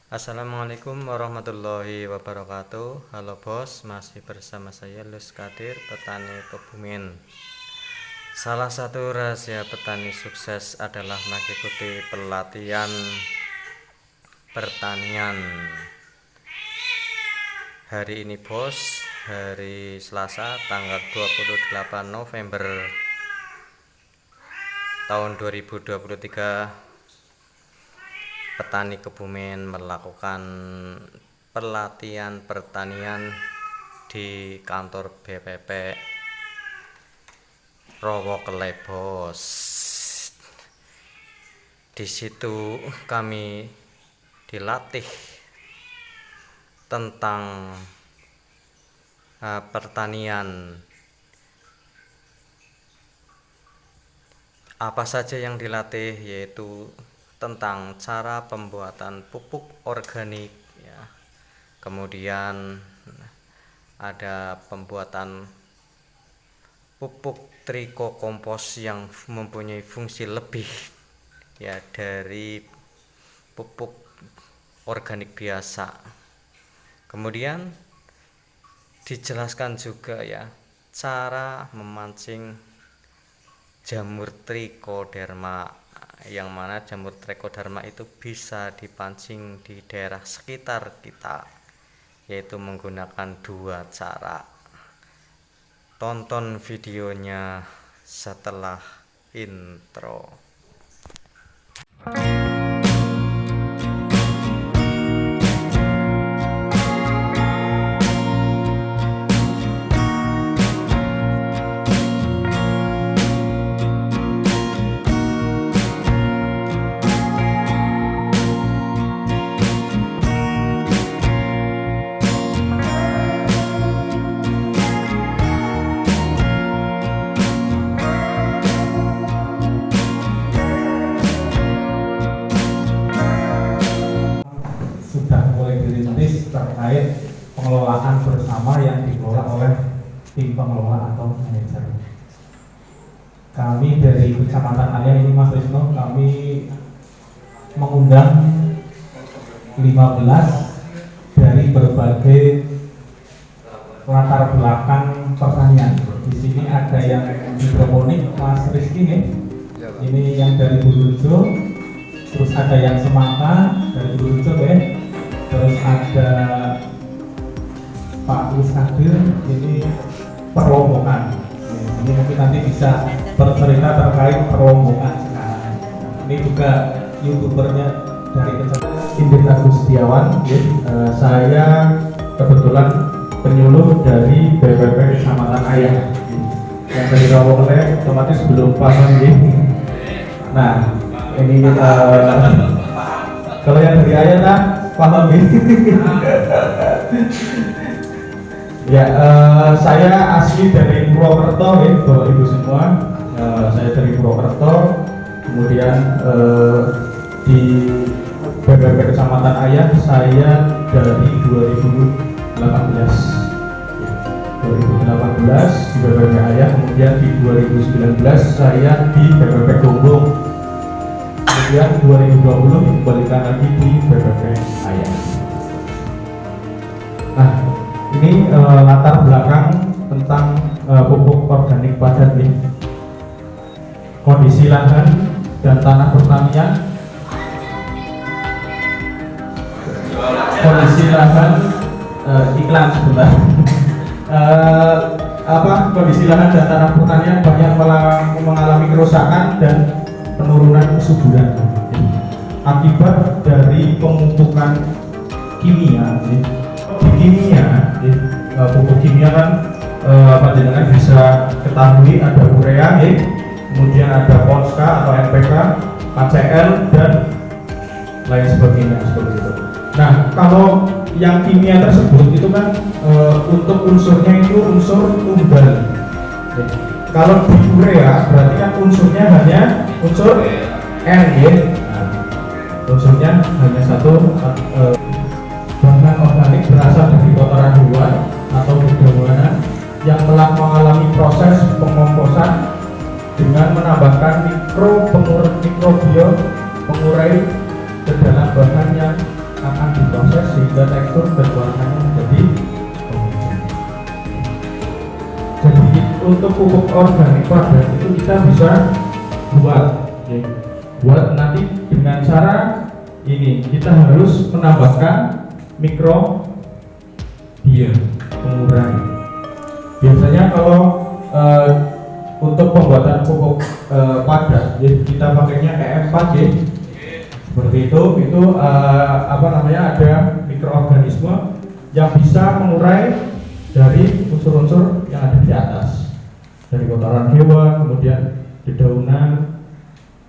Assalamualaikum warahmatullahi wabarakatuh. Halo bos, masih bersama saya Lus Kadir, petani Kebumen. Salah satu rahasia petani sukses adalah mengikuti pelatihan pertanian. Hari ini bos, hari Selasa tanggal 28 November tahun 2023, petani Kebumen melakukan pelatihan pertanian di kantor BPP Rowokele bos. Di situ kami dilatih tentang pertanian. Apa saja yang dilatih, yaitu tentang cara pembuatan pupuk organik ya. Kemudian ada pembuatan pupuk trikokompos yang mempunyai fungsi lebih ya dari pupuk organik biasa. Kemudian dijelaskan juga ya cara memancing jamur trichoderma, yang mana jamur trichoderma itu bisa dipancing di daerah sekitar kita, yaitu menggunakan dua cara. Tonton videonya setelah intro. Terkait pengelolaan bersama yang dikelola oleh tim pengelola atau manajer. Kami dari Kecamatan Ayah ini Mas Wisnu, kami mengundang 15 dari berbagai latar belakang pertanian. Di sini ada yang hidroponik, Mas Rizky nih. Ini yang dari Bulurejo, terus ada yang Semata dari Bulurejo ya. Terus ada Pak Lus Kadir, ini Perlombongan. Ini mungkin nanti bisa bercerita terkait Perlombongan sekarang. Ini juga youtubernya dari Kecamatan Indra Gustiawan. Saya kebetulan penyuluh dari BPP Kecamatan Ayah. Yang dari Rowokele otomatis belum paham ini. Nah, ini kalau yang dari Ayah nah paham ini. Ya, saya asli dari Purwokerto ya, Bapak Ibu semua. Saya dari Purwokerto, kemudian di BPP Kecamatan Ayah saya dari 2018 di BPP Ayah, kemudian di 2019 saya di BPP Gombong, kemudian 2020 dikembalikan lagi di BPP Ayah. Nah, ini latar belakang tentang pupuk organik padat nih. Kondisi lahan dan tanah pertanian. Kondisi lahan iklan sebentar. Kondisi lahan dan tanah pertanian banyak mengalami kerusakan dan penurunan kesuburan akibat dari pemupukan kimia. Di kimia, pupuk kimia kan panjenengan bisa ketahui ada urea, kemudian ada Ponska atau NPK, KCl dan lain sebagainya seperti itu. Nah, kalau yang kimia tersebut itu kan untuk unsurnya itu unsur tunggal. Kalau di urea berarti kan unsurnya hanya unsur N, unsurnya hanya satu. Bahan organik berasal dari kotoran hewan atau dedaunan yang telah mengalami proses pengomposan dengan menambahkan mikrobio pengurai ke dalam bahan yang akan untuk pupuk organik padat itu kita bisa buat, ya. Buat nanti dengan cara ini kita harus menambahkan mikrobial pengurangi. Biasanya kalau untuk pembuatan pupuk padat, ya, kita pakainya EM4, ya. Seperti itu ada mikroorganisme yang bisa mengurai dari unsur-unsur yang ada di atas, dari kotoran hewan, kemudian dedaunan,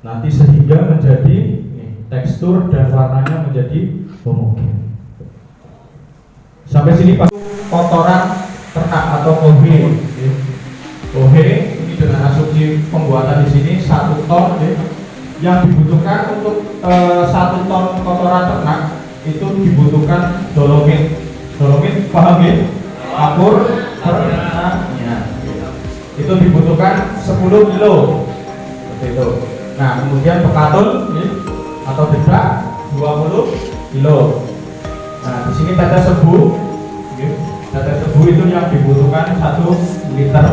nanti sehingga menjadi tekstur dan warnanya menjadi homogen. Sampai sini Pak, kotoran ternak atau OHE. OHE ini dengan asumsi pembuatan di sini 1 ton, yang dibutuhkan untuk 1 ton kotoran ternak itu dibutuhkan dolomit. Dolomit paham ya? Kapur ternaknya itu dibutuhkan 10 kilo seperti itu. Nah, kemudian pekatun atau dedak 20 kilo. Nah, di sini tetes sebu. Tetes sebu itu yang dibutuhkan 1 liter.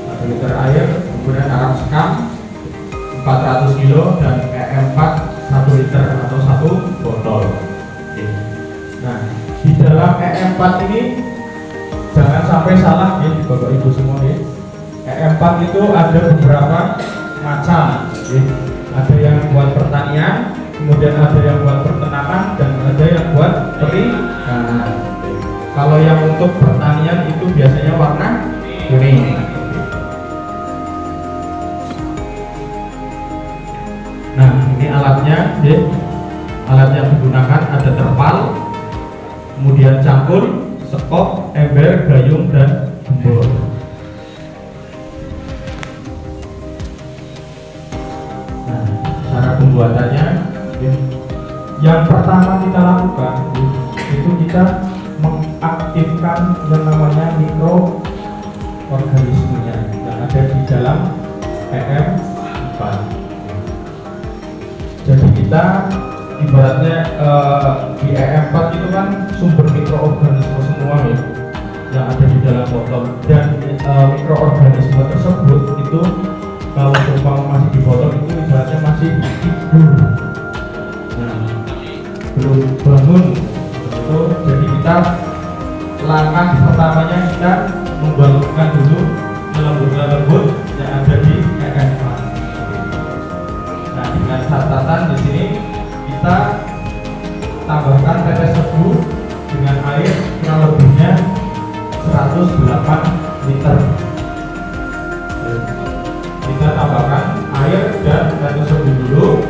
1 liter air, kemudian arang sekam 400 kilo dan EM4 1 liter atau 1 botol. Nah, di dalam EM4 ini jangan sampai salah ya Bapak Ibu semua ya. EM4 itu ada beberapa macam ya. Ada yang buat pertanian, kemudian ada yang buat peternakan, dan ada yang buat perikanan. Kalau yang untuk pertanian itu biasanya warna kuning. Nah, ini alatnya ya. Alat yang digunakan ada terpal, kemudian cangkul, sekop, ember, gayung, dan gembor. Nah, cara pembuatannya yang pertama kita lakukan itu kita mengaktifkan yang namanya mikroorganismenya yang ada di dalam EM4. Jadi kita ibaratnya di EM4 itu kan sumber mikroorganisme semua ya yang ada di dalam botol, dan mikroorganisme tersebut itu kalau umpama masih di botol itu ibaratnya masih tidur, nah, belum bangun itu. Jadi kita langkah pertamanya kita membangunkan dulu lembut-lembut yang ada di EM4. Nah, dengan catatan di sini kita tambahkan tetes sebu dengan air kurang lebihnya 108 liter. Kita tambahkan air dan tetes sebu dulu,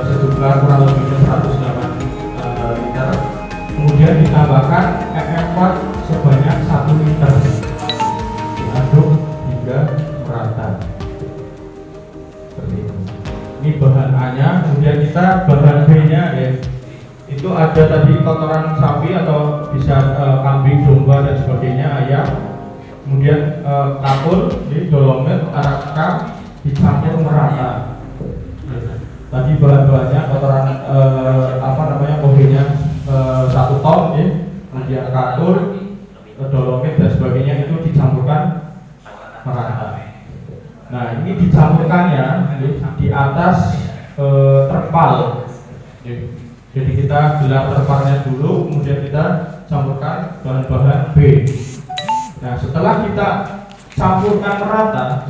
sejumlah kurang lebihnya 108 liter. Kemudian ditambahkan EM4 sebanyak 1 liter. Diaduk hingga merata. Seperti itu. Ini bahan A-nya, kemudian kita bahan B-nya ya. Itu ada tadi kotoran sapi atau bisa kambing, domba dan sebagainya, ayam. Kemudian kapur, dolomit, arak dicampur merata. Tadi bahan-bahannya kotoran OHE-nya 1 ton ya. Kemudian kapur, dolomit dan sebagainya itu dicampurkan merata. Nah, ini dicampurkannya di atas terpal. Jadi kita gelar terpalnya dulu, kemudian kita campurkan bahan-bahan B. Nah, setelah kita campurkan merata,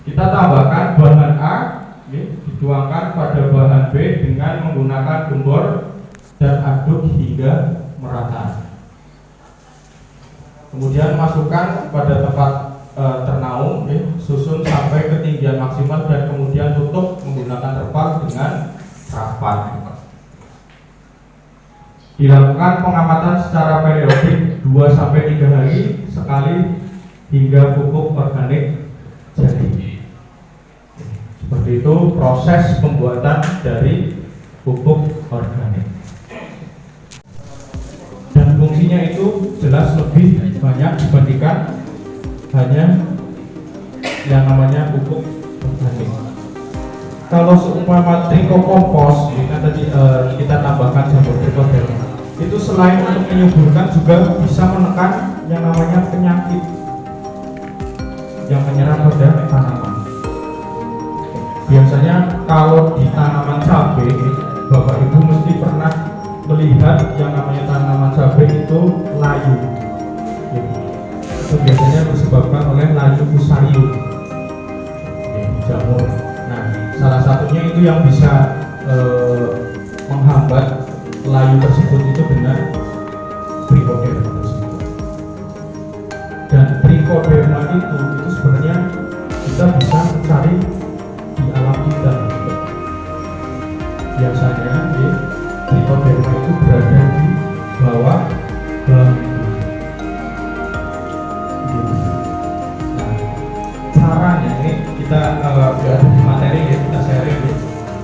kita tambahkan bahan A, dituangkan pada bahan B dengan menggunakan gembor dan aduk hingga merata. Kemudian masukkan pada tempat ternaung, susun sampai ketinggian maksimal dan kemudian tutup menggunakan terpal dengan rapat. Dilakukan pengamatan secara periodik 2-3 hari sekali hingga pupuk organik jadi. Seperti itu proses pembuatan dari pupuk organik. Dan fungsinya itu jelas lebih banyak dibandingkan hanya yang namanya pupuk organik. Kalau seumpama trikokompos, kan tadi kita tambahkan jamur trikoderma, itu selain untuk menyuburkan juga bisa menekan yang namanya penyakit yang menyerang pada tanaman. Biasanya kalau di tanaman cabai, Bapak Ibu mesti pernah melihat yang namanya tanaman cabai itu layu. Itu biasanya disebabkan oleh layu fusarium, jamur. Nah, salah satunya itu yang bisa menghambat layu tersebut itu dengan trichoderma tersebut. Dan trichoderma itu sebenarnya kita bisa mencari di alam kita. Biasanya trichoderma itu berada di bawah bambu. Nah, caranya ini kita ada di materi ya, kita sharing ya.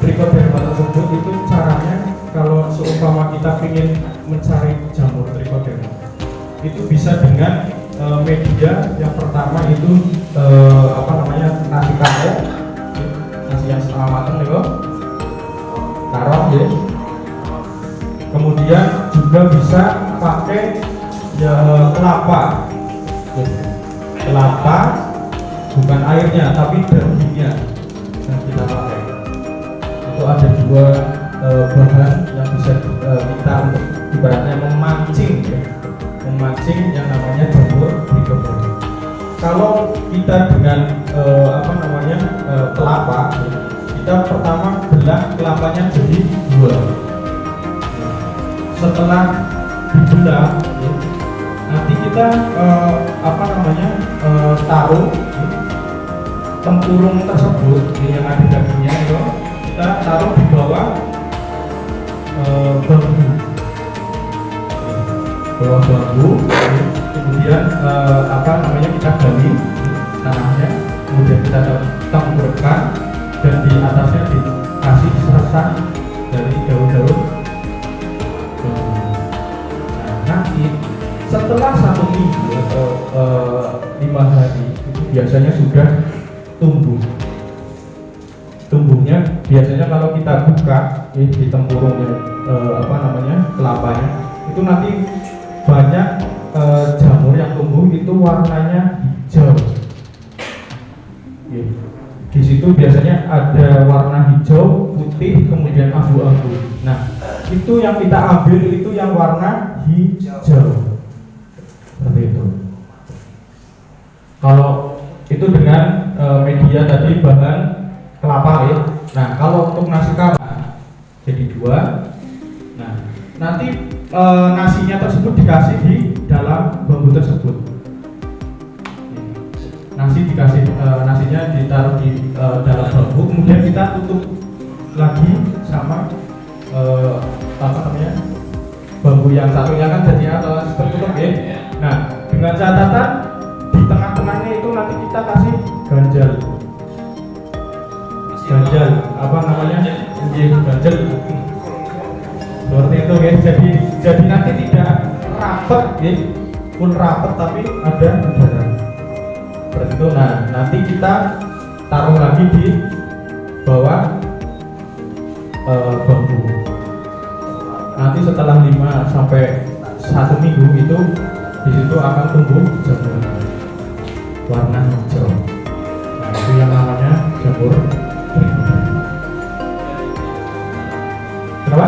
Trichoderma tersebut itu caranya kalau seumpama kita ingin mencari jamur trichoderma itu bisa dengan media. Yang pertama itu nasi kapuk, nasi yang setengah matang nih kok, taruh ya. Kemudian juga bisa pakai kelapa, kelapa bukan airnya tapi dagingnya yang kita pakai. Itu ada dua bahan yang bisa kita untuk ibaratnya memancing yang namanya jamur trichoderma. Kalau kita dengan kelapa, kita pertama belah kelapanya jadi dua. Setelah dibelah, nanti kita taruh tempurung tersebut yang ada dagingnya itu kita taruh di bawah bambu, kemudian kita gali tanahnya, kemudian kita tempurkan dan di atasnya dikasih serasan dari daun-daun. Nah, nanti setelah 1 minggu atau 5 hari itu biasanya sudah tumbuh. Tumbuhnya biasanya kalau kita buka di tempurungnya kelapanya itu nanti banyak jamur yang tumbuh itu warnanya hijau. Di situ biasanya ada warna hijau, putih, kemudian abu-abu. Nah, itu yang kita ambil itu yang warna hijau. Seperti itu. Kalau itu dengan media tadi bahan kelapa ya. Nah, kalau untuk nasi kapuk jadi 2. Nah, nanti nasinya tersebut dikasih di dalam bambu tersebut. Nasinya ditaruh di dalam bambu, kemudian kita tutup lagi sama bambu yang satunya kan jadi tertutup ya. Nah, dengan catatan di tengah-tengahnya itu nanti kita kasih ganjal ganjel seperti itu guys. Jadi nanti tidak rapet ya, pun rapet tapi ada udara seperti itu. Nah, nanti kita taruh lagi di bawah bambu. Nanti setelah 5 sampai 1 minggu itu di situ akan tumbuh jamur warna hijau. Nah, itu yang namanya jamur trichoderma. Kenapa?